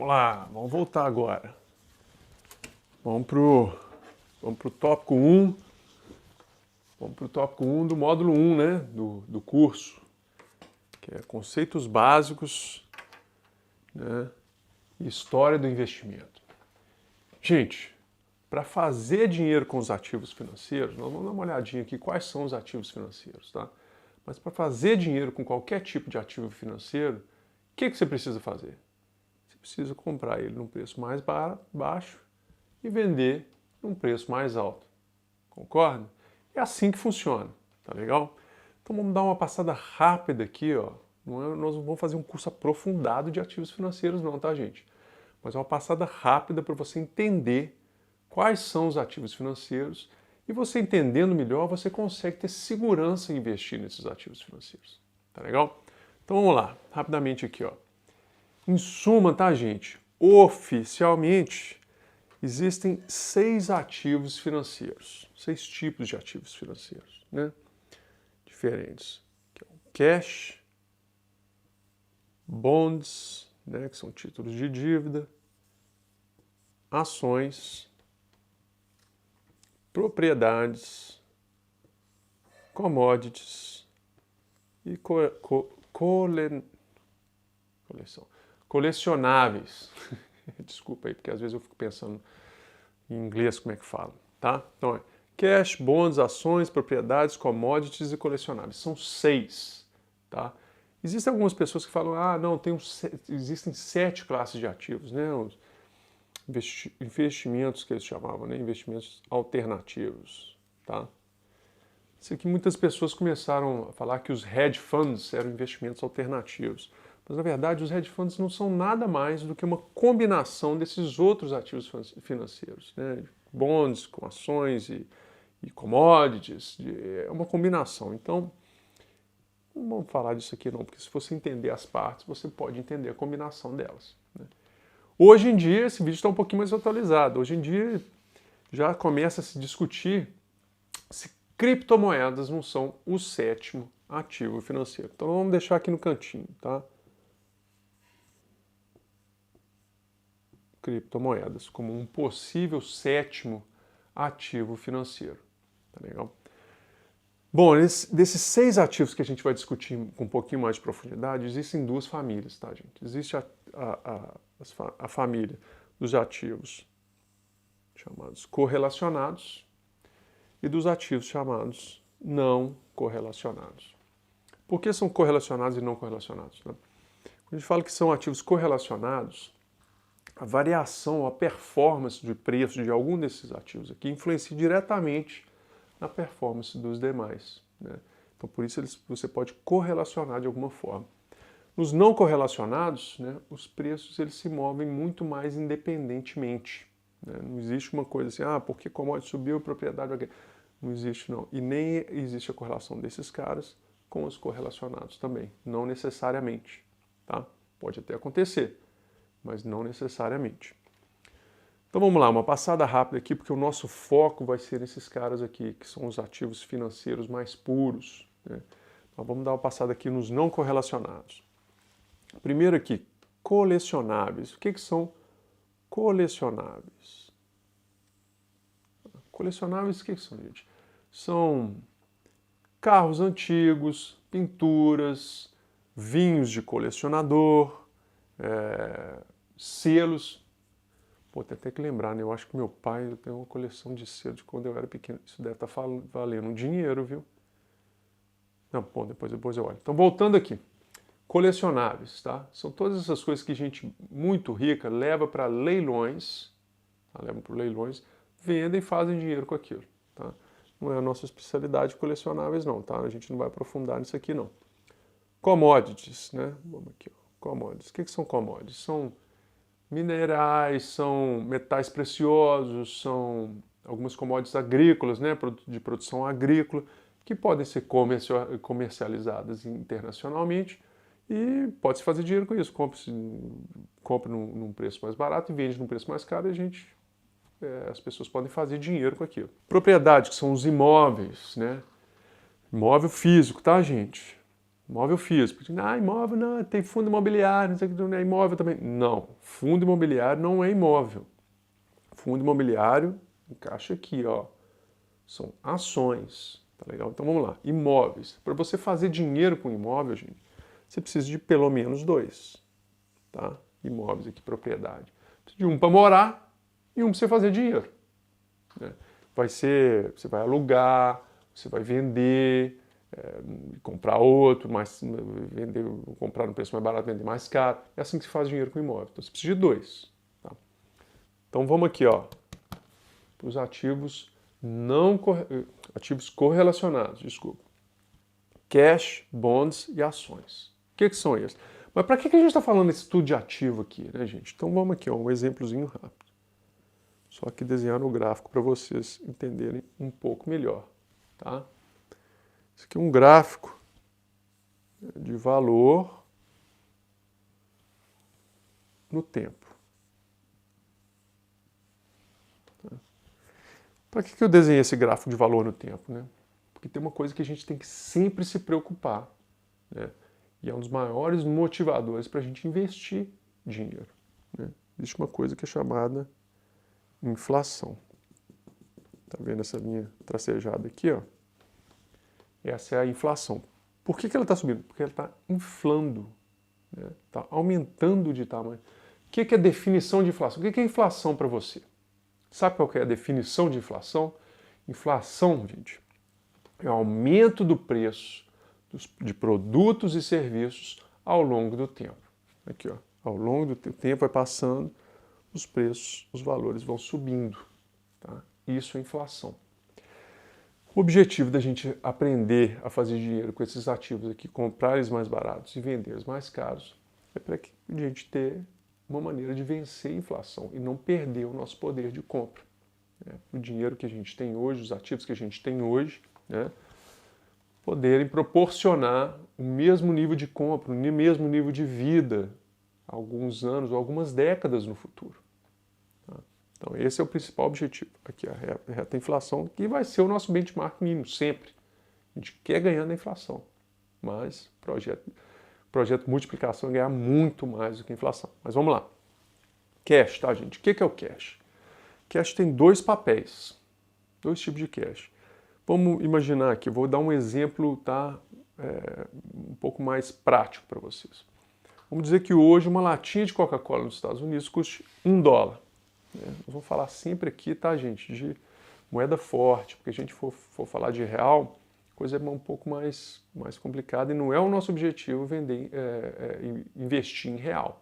Vamos lá, vamos voltar agora. Vamos pro tópico 1. Vamos pro tópico 1 do módulo 1, né? Do curso, que é conceitos básicos, né? E história do investimento. Gente, para fazer dinheiro com os ativos financeiros, nós vamos dar uma olhadinha aqui quais são os ativos financeiros, tá? Mas para fazer dinheiro com qualquer tipo de ativo financeiro, o que você precisa fazer? Você precisa comprar ele num preço mais baixo e vender num preço mais alto. Concorda? É assim que funciona, tá legal? Então vamos dar uma passada rápida aqui, ó. Nós não vamos fazer um curso aprofundado de ativos financeiros não, tá, gente? Mas uma passada rápida para você entender quais são os ativos financeiros e você entendendo melhor, você consegue ter segurança em investir nesses ativos financeiros, tá legal? Então vamos lá, rapidamente aqui, ó. Em suma, tá, gente? Oficialmente, existem 6 ativos financeiros, 6 tipos de ativos financeiros, né? Diferentes. Que é o cash, bonds, né, que são títulos de dívida, ações, propriedades, commodities e colecionáveis. Desculpa aí, porque às vezes eu fico pensando em inglês como é que fala, tá? Então é cash, bonds, ações, propriedades, commodities e colecionáveis. São 6, tá? Existem algumas pessoas que falam, ah, não, existem 7 classes de ativos, né? Os investimentos que eles chamavam, né? Investimentos alternativos, tá? Isso aqui muitas pessoas começaram a falar que os hedge funds eram investimentos alternativos. Mas, na verdade, os hedge funds não são nada mais do que uma combinação desses outros ativos financeiros, né? Bonds com ações e commodities, é uma combinação. Então, não vamos falar disso aqui não, porque se você entender as partes, você pode entender a combinação delas, né? Hoje em dia, esse vídeo está um pouquinho mais atualizado. Hoje em dia, já começa a se discutir se criptomoedas não são o 7º ativo financeiro. Então, vamos deixar aqui no cantinho, tá? Criptomoedas como um possível 7º ativo financeiro. Tá legal? Bom, desses 6 ativos que a gente vai discutir com um pouquinho mais de profundidade, existem 2 famílias, tá, gente? Existe a família dos ativos chamados correlacionados e dos ativos chamados não correlacionados. Por que são correlacionados e não correlacionados, né? Quando a gente fala que são ativos correlacionados, a variação, a performance de preço de algum desses ativos aqui influencia diretamente na performance dos demais, né? Então, por isso você pode correlacionar de alguma forma. Nos não correlacionados, né, os preços eles se movem muito mais independentemente, né? Não existe uma coisa assim, ah, porque commodity subiu, propriedade... Não existe, não. E nem existe a correlação desses caras com os correlacionados também. Não necessariamente, tá? Pode até acontecer, mas não necessariamente. Então vamos lá, uma passada rápida aqui, porque o nosso foco vai ser nesses caras aqui, que são os ativos financeiros mais puros, né? Então vamos dar uma passada aqui nos não correlacionados. Primeiro aqui, colecionáveis. O que são colecionáveis? Colecionáveis, o que são, gente? São carros antigos, pinturas, vinhos de colecionador, selos. Pô, tem até que lembrar, né? Eu acho que meu pai tem uma coleção de selos de quando eu era pequeno. Isso deve estar valendo um dinheiro, viu? Não, bom, depois eu olho. Então, voltando aqui. Colecionáveis, tá? São todas essas coisas que gente muito rica leva para leilões, tá? Levam para leilões, vendem e fazem dinheiro com aquilo, tá? Não é a nossa especialidade colecionáveis não, tá? A gente não vai aprofundar nisso aqui não. Commodities, né? Vamos aqui, ó. Commodities. O que são commodities? São minerais, são metais preciosos, são algumas commodities agrícolas, né? De produção agrícola, que podem ser comercializadas internacionalmente e pode-se fazer dinheiro com isso. Compra num preço mais barato e vende num preço mais caro e as pessoas podem fazer dinheiro com aquilo. Propriedade, que são os imóveis, né? Imóvel físico, tá, gente? Imóvel físico. Imóvel não, tem fundo imobiliário, não sei o que, não é imóvel também. Não, fundo imobiliário não é imóvel. Fundo imobiliário, encaixa aqui, ó. São ações, tá legal? Então vamos lá, imóveis. Para você fazer dinheiro com imóvel, gente, você precisa de pelo menos 2, tá? Imóveis aqui, propriedade. Precisa de um para morar e um para você fazer dinheiro, né? Você vai alugar, você vai vender, comprar outro, vender, comprar no preço mais barato, vender mais caro. É assim que se faz dinheiro com imóvel. Então você precisa de 2. Tá? Então vamos aqui, ó, para os ativos ativos correlacionados, desculpa. Cash, bonds e ações. O que são esses? Mas para que a gente está falando desse estudo de ativo aqui, né, gente? Então vamos aqui, ó, um exemplozinho rápido. Só que desenhar no gráfico para vocês entenderem um pouco melhor, tá? Isso aqui é um gráfico de valor no tempo. Tá? Para que eu desenhei esse gráfico de valor no tempo, né? Porque tem uma coisa que a gente tem que sempre se preocupar, né? E é um dos maiores motivadores para a gente investir dinheiro, né? Existe uma coisa que é chamada inflação. Tá vendo essa linha tracejada aqui, ó? Essa é a inflação. Por que ela está subindo? Porque ela está inflando, né? Está aumentando de tamanho. O que é a definição de inflação? O que é inflação para você? Sabe qual que é a definição de inflação? Inflação, gente, é o aumento do preço de produtos e serviços ao longo do tempo. Aqui, ó, ao longo do tempo vai passando, os preços, os valores vão subindo. Tá? Isso é inflação. O objetivo da gente aprender a fazer dinheiro com esses ativos aqui, comprar eles mais baratos e vender eles mais caros, é para que a gente ter uma maneira de vencer a inflação e não perder o nosso poder de compra. Né? O dinheiro que a gente tem hoje, os ativos que a gente tem hoje, né? Poderem proporcionar o mesmo nível de compra, o mesmo nível de vida, alguns anos ou algumas décadas no futuro. Tá? Então esse é o principal objetivo. Aqui a reta inflação, que vai ser o nosso benchmark mínimo, sempre. A gente quer ganhar na inflação, mas projeto multiplicação é ganhar muito mais do que a inflação. Mas vamos lá. Cash, tá, gente? O que é o cash? Cash tem 2 papéis, 2 tipos de cash. Vamos imaginar aqui, vou dar um exemplo, tá, um pouco mais prático para vocês. Vamos dizer que hoje uma latinha de Coca-Cola nos Estados Unidos custe $1. Né? Nós vamos falar sempre aqui, tá, gente, de moeda forte, porque a gente for falar de real, a coisa é um pouco mais complicada e não é o nosso objetivo investir em real.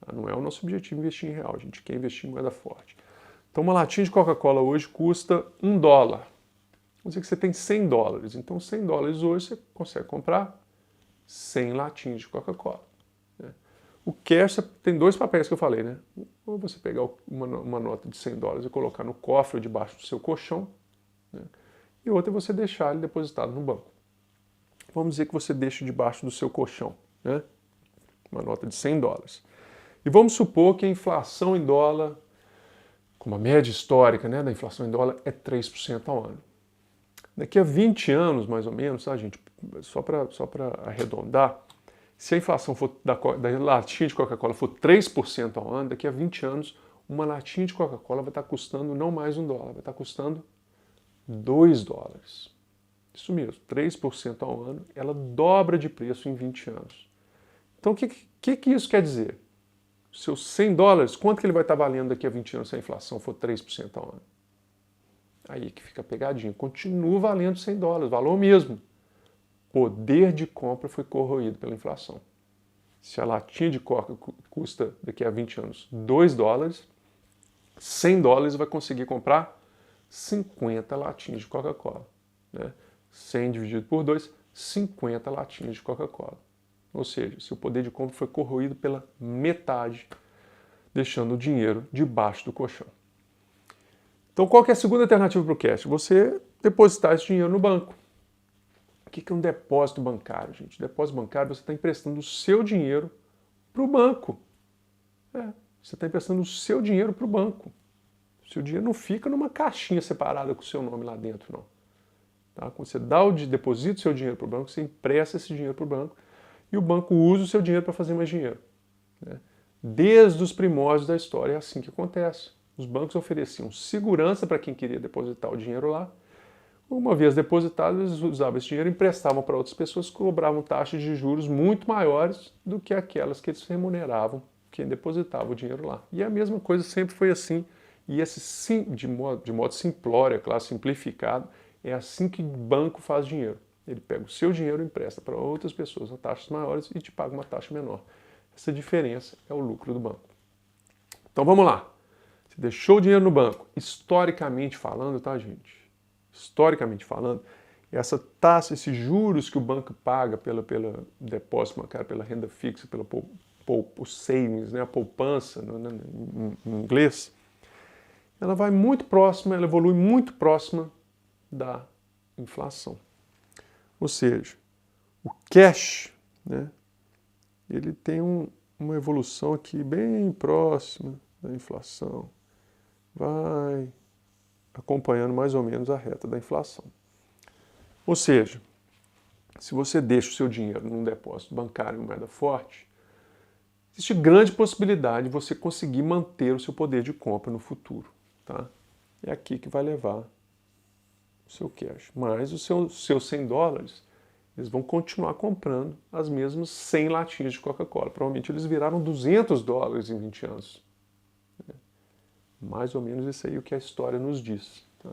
Tá? Não é o nosso objetivo investir em real, a gente quer investir em moeda forte. Então uma latinha de Coca-Cola hoje custa $1. Vamos dizer que você tem $100. Então $100 hoje você consegue comprar 100 latinhas de Coca-Cola. Né? O cash tem 2 papéis que eu falei, né? Ou você pegar uma nota de $100 e colocar no cofre ou debaixo do seu colchão, né? E outra é você deixar ele depositado no banco. Vamos dizer que você deixa debaixo do seu colchão, né? Uma nota de $100. E vamos supor que a inflação em dólar, como a média histórica, né, da inflação em dólar é 3% ao ano. Daqui a 20 anos, mais ou menos, tá, gente? Só para arredondar, se a inflação da latinha de Coca-Cola for 3% ao ano, daqui a 20 anos, uma latinha de Coca-Cola vai estar custando não mais $1, vai estar custando $2. Isso mesmo, 3% ao ano, ela dobra de preço em 20 anos. Então, o que isso quer dizer? Seus $100, quanto que ele vai estar valendo daqui a 20 anos se a inflação for 3% ao ano? Aí que fica pegadinho. Continua valendo $100, valor mesmo. Poder de compra foi corroído pela inflação. Se a latinha de Coca custa daqui a 20 anos $2, $100 vai conseguir comprar 50 latinhas de Coca-Cola. Né? 100 dividido por 2, 50 latinhas de Coca-Cola. Ou seja, seu poder de compra foi corroído pela metade, deixando o dinheiro debaixo do colchão. Então, qual que é a segunda alternativa para o cash? Você depositar esse dinheiro no banco. O que é um depósito bancário, gente? Depósito bancário, você está emprestando o seu dinheiro para o banco. Você está emprestando o seu dinheiro para o banco. O seu dinheiro não fica numa caixinha separada com o seu nome lá dentro, não. Tá? Quando você deposita o seu dinheiro para o banco, você empresta esse dinheiro para o banco e o banco usa o seu dinheiro para fazer mais dinheiro. Né? Desde os primórdios da história é assim que acontece. Os bancos ofereciam segurança para quem queria depositar o dinheiro lá. Uma vez depositado, eles usavam esse dinheiro e emprestavam para outras pessoas que cobravam taxas de juros muito maiores do que aquelas que eles remuneravam quem depositava o dinheiro lá. E a mesma coisa sempre foi assim. E esse, de modo simplório, claro, simplificado, é assim que o banco faz dinheiro. Ele pega o seu dinheiro e empresta para outras pessoas a taxas maiores e te paga uma taxa menor. Essa diferença é o lucro do banco. Então vamos lá. Você deixou o dinheiro no banco. Historicamente falando, tá, gente? Historicamente falando, essa taxa, esses juros que o banco paga pelo depósito bancário, pela renda fixa, pelo savings, né, a poupança em inglês, ela vai muito próxima, ela evolui muito próxima da inflação. Ou seja, o cash, né, ele tem uma evolução aqui bem próxima da inflação. Vai acompanhando mais ou menos a reta da inflação. Ou seja, se você deixa o seu dinheiro num depósito bancário em moeda forte, existe grande possibilidade de você conseguir manter o seu poder de compra no futuro. Tá? É aqui que vai levar o seu cash. Mas os seus 100 dólares, eles vão continuar comprando as mesmas 100 latinhas de Coca-Cola. Provavelmente eles viraram 200 dólares em 20 anos. Mais ou menos isso aí é o que a história nos diz. Tá?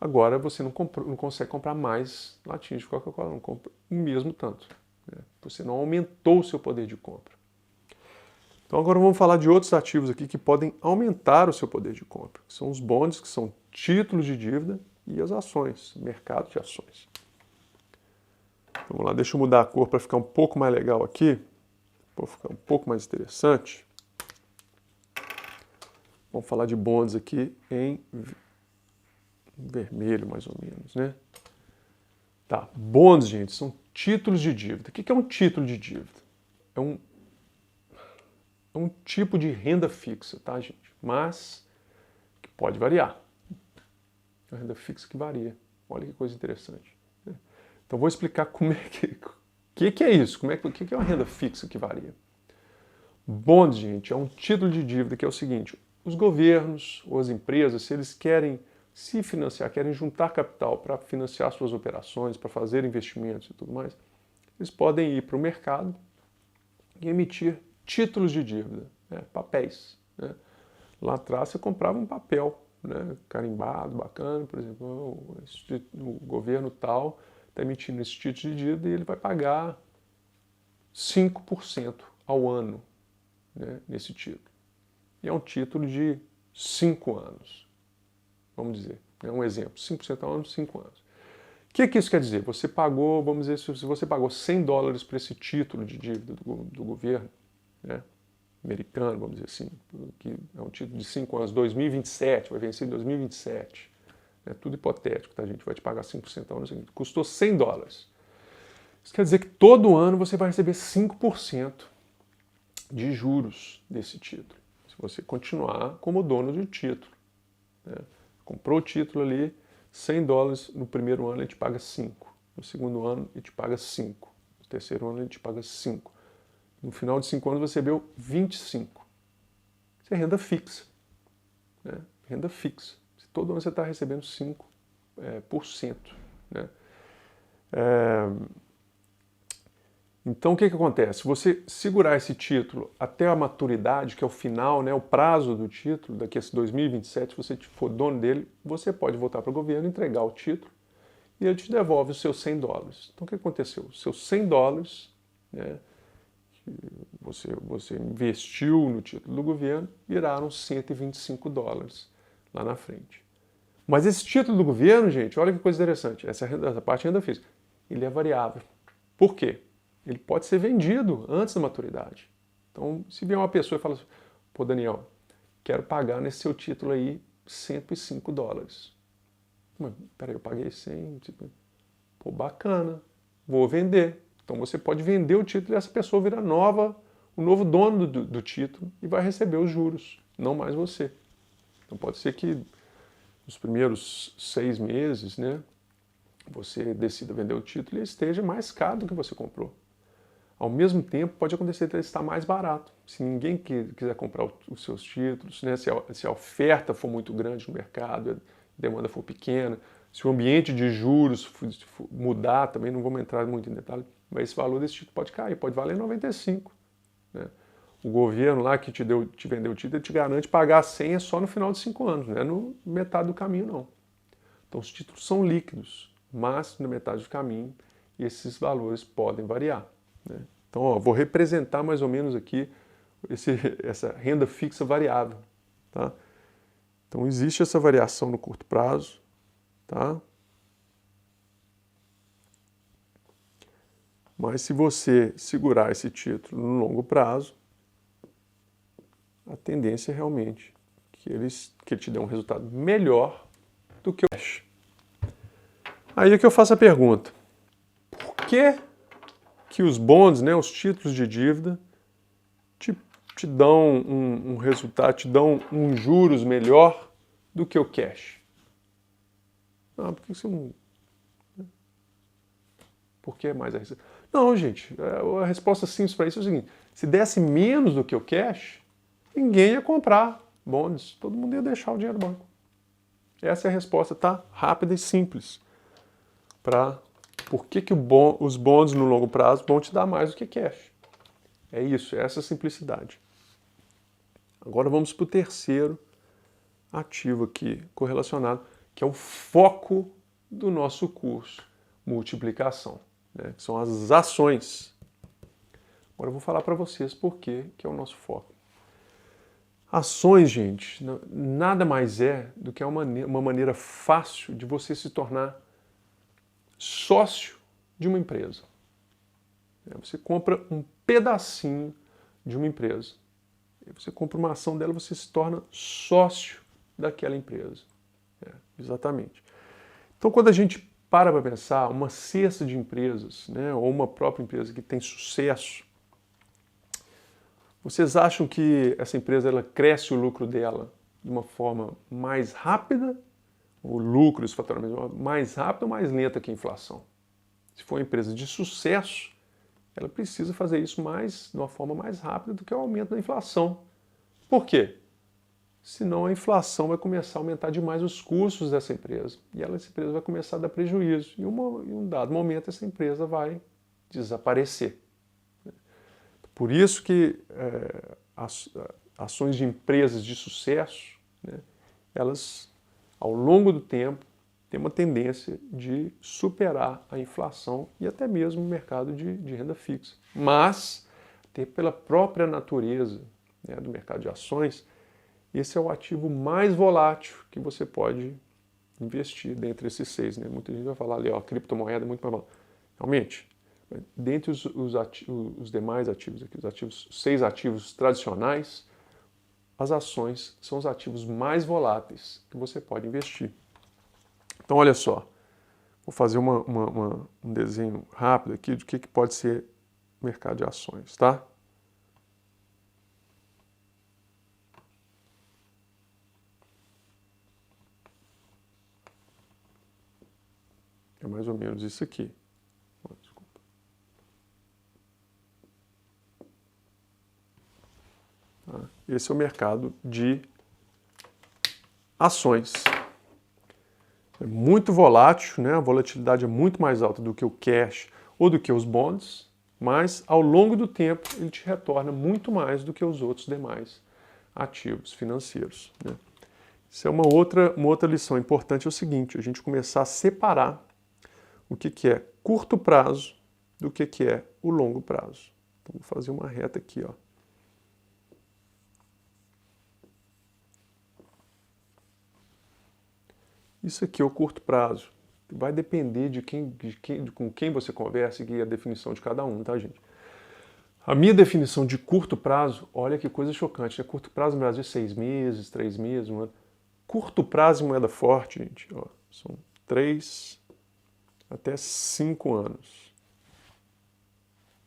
Agora você não consegue comprar mais latinhas de Coca-Cola, não compra o mesmo tanto. Né? Você não aumentou o seu poder de compra. Então agora vamos falar de outros ativos aqui que podem aumentar o seu poder de compra. Que são os bonds, que são títulos de dívida, e as ações, mercado de ações. Vamos lá, deixa eu mudar a cor para ficar um pouco mais legal aqui, para ficar um pouco mais interessante. Vamos falar de bonds aqui em vermelho, mais ou menos, né? Tá, bonds, gente, são títulos de dívida. O que é um título de dívida? É um tipo de renda fixa, tá, gente? Mas que pode variar. É uma renda fixa que varia. Olha que coisa interessante. Né? Então vou explicar como é que é isso, o que é uma renda fixa que varia. Bonds, gente, é um título de dívida que é o seguinte: os governos ou as empresas, se eles querem se financiar, querem juntar capital para financiar suas operações, para fazer investimentos e tudo mais, eles podem ir para o mercado e emitir títulos de dívida, né, papéis. Né? Lá atrás você comprava um papel, né, carimbado, bacana, por exemplo, o governo tal está emitindo esse título de dívida e ele vai pagar 5% ao ano, né, nesse título. E é um título de 5 anos, vamos dizer. É um exemplo, 5% ao ano, 5 anos. O que isso quer dizer? Você pagou, vamos dizer, se você pagou 100 dólares para esse título de dívida do governo, né, americano, vamos dizer assim, que é um título de 5 anos, 2027, vai vencer em 2027. É tudo hipotético, tá, gente? Vai te pagar 5% ao ano seguinte. Custou 100 dólares. Isso quer dizer que todo ano você vai receber 5% de juros desse título. Se você continuar como dono do título. Né? Comprou o título ali, 100 dólares, no primeiro ano ele te paga 5. No segundo ano ele te paga 5. No terceiro ano ele te paga 5. No final de 5 anos você recebeu 25. Isso é renda fixa. Né? Renda fixa. Todo ano você está recebendo 5%. Né? Então o que acontece? Se você segurar esse título até a maturidade, que é o final, né, o prazo do título, daqui a 2027, se você for dono dele, você pode voltar para o governo, entregar o título e ele te devolve os seus 100 dólares. Então o que aconteceu? Os seus 100 dólares, né, que você investiu no título do governo, viraram 125 dólares lá na frente. Mas esse título do governo, gente, olha que coisa interessante, essa parte de renda fixa, ele é variável. Por quê? Ele pode ser vendido antes da maturidade. Então, se vier uma pessoa e fala assim, pô, Daniel, quero pagar nesse seu título aí 105 dólares. Mas, peraí, eu paguei 100, pô, bacana, vou vender. Então você pode vender o título e essa pessoa vira o novo dono do título e vai receber os juros, não mais você. Então pode ser que nos primeiros 6 meses, né, você decida vender o título e ele esteja mais caro do que você comprou. Ao mesmo tempo, pode acontecer de ele estar mais barato. Se ninguém quiser comprar os seus títulos, né? Se a oferta for muito grande no mercado, a demanda for pequena, se o ambiente de juros mudar, também não vamos entrar muito em detalhe, mas esse valor desse título pode cair, pode valer 95. Né? O governo lá que te vendeu o título, ele te garante pagar a senha só no final de 5 anos, não é no metade do caminho, não. Então os títulos são líquidos, mas na metade do caminho esses valores podem variar. Né? Então, ó, vou representar mais ou menos aqui essa renda fixa variável. Tá? Então, existe essa variação no curto prazo. Tá? Mas se você segurar esse título no longo prazo, a tendência é realmente que ele te dê um resultado melhor do que o cash. Aí é que eu faço a pergunta. Por que os bonds, né, os títulos de dívida, te dão um resultado, te dão um juros melhor do que o cash? Ah, por que você não... Por que mais a receita? Não, gente, a resposta simples para isso é o seguinte: se desse menos do que o cash, ninguém ia comprar bonds, todo mundo ia deixar o dinheiro no banco. Essa é a resposta, tá? Rápida e simples. Por que os bonds no longo prazo vão te dar mais do que cash? É isso, é essa simplicidade. Agora vamos para o terceiro ativo aqui correlacionado, que é o foco do nosso curso, multiplicação, né? Que são as ações. Agora eu vou falar para vocês por que é o nosso foco. Ações, gente, nada mais é do que uma maneira fácil de você se tornar sócio de uma empresa. Você compra um pedacinho de uma empresa. Você compra uma ação dela, você se torna sócio daquela empresa. Exatamente. Então, quando a gente para pensar, uma cesta de empresas, né, ou uma própria empresa que tem sucesso, vocês acham que essa empresa ela cresce o lucro dela de uma forma mais rápida, o lucro, esse faturamento, mais rápido ou mais lenta que a inflação? Se for uma empresa de sucesso, ela precisa fazer isso de uma forma mais rápida do que o aumento da inflação. Por quê? Senão a inflação vai começar a aumentar demais os custos dessa empresa. E essa empresa vai começar a dar prejuízo. E em um dado momento essa empresa vai desaparecer. Por isso que ações de empresas de sucesso, né, elas, ao longo do tempo, têm uma tendência de superar a inflação e até mesmo o mercado de renda fixa. Mas, pela própria natureza, né, do mercado de ações, esse é o ativo mais volátil que você pode investir dentre esses 6. Né? Muita gente vai falar ali, ó, criptomoeda é muito mais volátil. Realmente, dentre os demais ativos, aqui, os 6 ativos tradicionais, as ações são os ativos mais voláteis que você pode investir. Então, olha só, vou fazer um desenho rápido aqui do que pode ser o mercado de ações, tá? É mais ou menos isso aqui. Desculpa. Tá? Esse é o mercado de ações. É muito volátil, né? A volatilidade é muito mais alta do que o cash ou do que os bonds, mas ao longo do tempo ele te retorna muito mais do que os outros demais ativos financeiros. Né? Isso é uma outra lição importante, é o seguinte: a gente começar a separar o que é curto prazo do que é o longo prazo. Então, vou fazer uma reta aqui, ó. Isso aqui é o curto prazo. Vai depender com quem você conversa e a definição de cada um, tá, gente? A minha definição de curto prazo, olha que coisa chocante, né? Curto prazo no Brasil é 6 meses, 3 meses, 1 ano. Curto prazo em moeda forte, gente, ó, são 3 até 5 anos.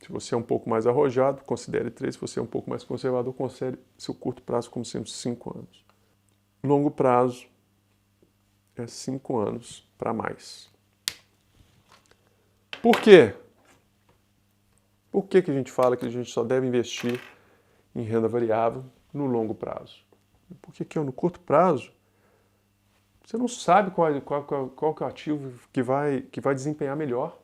Se você é um pouco mais arrojado, considere 3. Se você é um pouco mais conservador, considere seu curto prazo como sendo 5 anos. Longo prazo é 5 anos para mais. Por quê? Por que a gente fala que a gente só deve investir em renda variável no longo prazo? Porque aqui, no curto prazo, você não sabe qual que é o ativo que vai desempenhar melhor.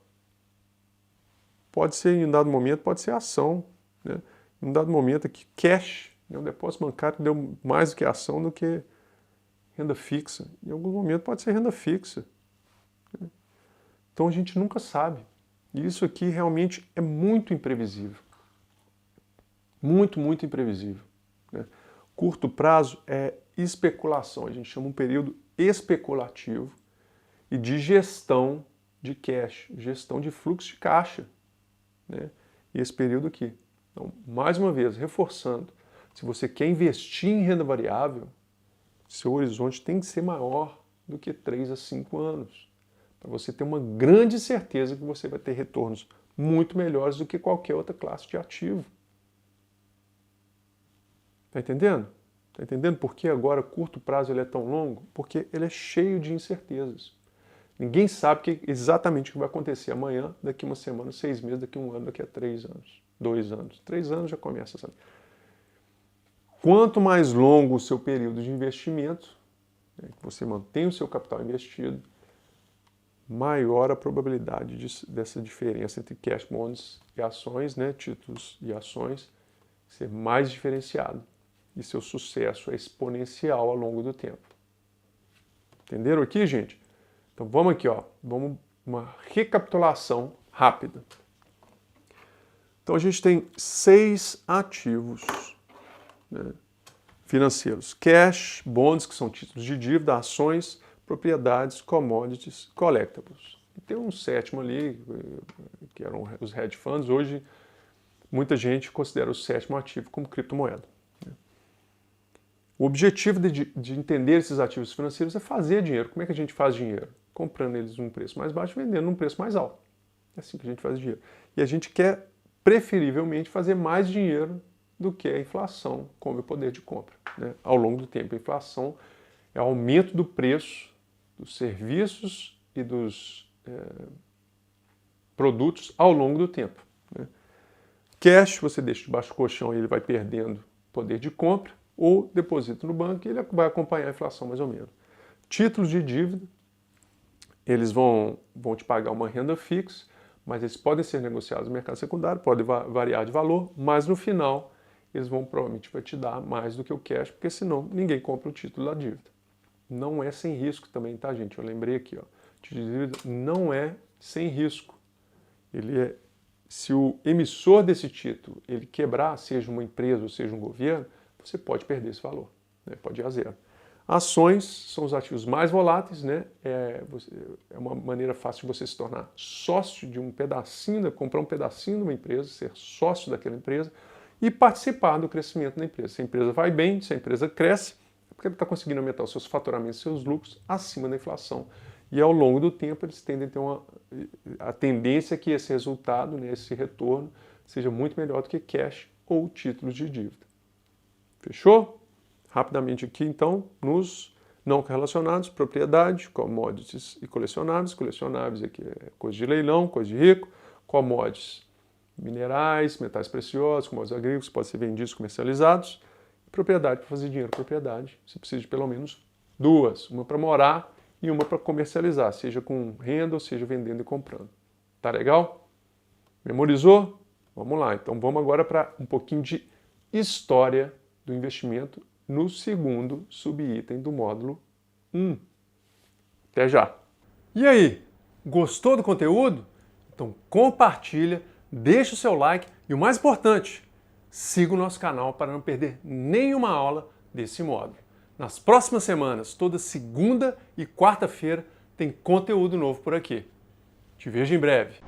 Pode ser, em um dado momento, pode ser ação. Né? Em um dado momento aqui, cash, né? O depósito bancário deu mais do que ação do que renda fixa. Em algum momento pode ser renda fixa. Né? Então a gente nunca sabe. E isso aqui realmente é muito imprevisível. Muito, muito imprevisível. Né? Curto prazo é especulação. A gente chama um período especulativo e de gestão de cash, gestão de fluxo de caixa. Né? E esse período aqui. Então, mais uma vez, reforçando, se você quer investir em renda variável, seu horizonte tem que ser maior do que 3 a 5 anos, para você ter uma grande certeza que você vai ter retornos muito melhores do que qualquer outra classe de ativo. Está entendendo? Está entendendo por que agora curto prazo ele é tão longo? Porque ele é cheio de incertezas. Ninguém sabe exatamente o que vai acontecer amanhã, daqui uma semana, 6 meses, daqui um ano, daqui a 3 anos, 2 anos. 3 anos já começa, sabe? Quanto mais longo o seu período de investimento, né, que você mantém o seu capital investido, maior a probabilidade dessa diferença entre cash bonds e ações, né, títulos e ações, ser mais diferenciado. E seu sucesso é exponencial ao longo do tempo. Entenderam aqui, gente? Então vamos aqui, ó, vamos uma recapitulação rápida. Então a gente tem 6 ativos, né, financeiros: cash, bonds, que são títulos de dívida, ações, propriedades, commodities, collectibles. E tem um 7º ali, que eram os hedge funds. Hoje muita gente considera o 7º ativo como criptomoeda. O objetivo de entender esses ativos financeiros é fazer dinheiro. Como é que a gente faz dinheiro? Comprando eles num preço mais baixo e vendendo num preço mais alto. É assim que a gente faz dinheiro. E a gente quer, preferivelmente, fazer mais dinheiro do que a inflação come o poder de compra. Né? Ao longo do tempo, a inflação é o aumento do preço dos serviços e dos produtos ao longo do tempo. Né? Cash, você deixa debaixo do colchão e ele vai perdendo poder de compra, ou deposita no banco e ele vai acompanhar a inflação mais ou menos. Títulos de dívida, eles vão te pagar uma renda fixa, mas eles podem ser negociados no mercado secundário, podem variar de valor, mas no final eles provavelmente vai te dar mais do que o cash, porque senão ninguém compra o título da dívida. Não é sem risco também, tá, gente? Eu lembrei aqui, ó. Título de dívida não é sem risco. Se o emissor desse título ele quebrar, seja uma empresa ou seja um governo, você pode perder esse valor, né? Pode ir a zero. Ações são os ativos mais voláteis, né? É uma maneira fácil de você se tornar sócio de um pedacinho, comprar um pedacinho de uma empresa, ser sócio daquela empresa e participar do crescimento da empresa. Se a empresa vai bem, se a empresa cresce, é porque ela está conseguindo aumentar os seus faturamentos, seus lucros acima da inflação. E ao longo do tempo eles tendem a ter a tendência que esse resultado, né, esse retorno, seja muito melhor do que cash ou títulos de dívida. Fechou? Rapidamente aqui, então, nos não correlacionados: propriedade, commodities e colecionáveis. Colecionáveis aqui é coisa de leilão, coisa de rico. Commodities, minerais, metais preciosos, commodities agrícolas, podem ser vendidos, comercializados. E propriedade, para fazer dinheiro, propriedade, você precisa de pelo menos 2. Uma para morar e uma para comercializar, seja com renda ou seja vendendo e comprando. Tá legal? Memorizou? Vamos lá. Então vamos agora para um pouquinho de história do investimento no segundo subitem do módulo 1. Até já! E aí, gostou do conteúdo? Então compartilha, deixa o seu like e o mais importante, siga o nosso canal para não perder nenhuma aula desse módulo. Nas próximas semanas, toda segunda e quarta-feira, tem conteúdo novo por aqui. Te vejo em breve.